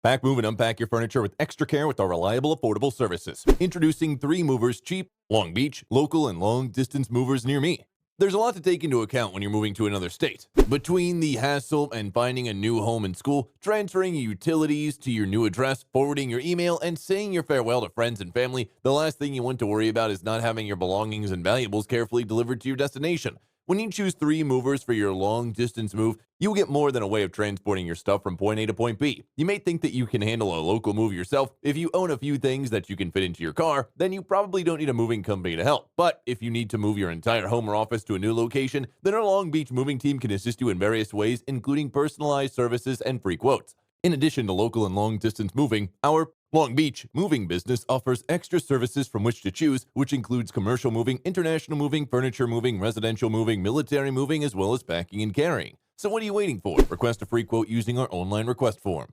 Pack, move, and unpack your furniture with extra care with our reliable, affordable services. Introducing 3 Movers Cheap, Long Beach, local, and long-distance movers near me. There's a lot to take into account when you're moving to another state. Between the hassle and finding a new home and school, transferring your utilities to your new address, forwarding your email, and saying your farewell to friends and family, the last thing you want to worry about is not having your belongings and valuables carefully delivered to your destination. When you choose 3 movers for your long-distance move, you'll get more than a way of transporting your stuff from point A to point B. You may think that you can handle a local move yourself. If you own a few things that you can fit into your car, then you probably don't need a moving company to help. But if you need to move your entire home or office to a new location, then our Long Beach moving team can assist you in various ways, including personalized services and free quotes. In addition to local and long-distance moving, our Long Beach moving business offers extra services from which to choose, which includes commercial moving, international moving, furniture moving, residential moving, military moving, as well as packing and carrying. So what are you waiting for? Request a free quote using our online request form.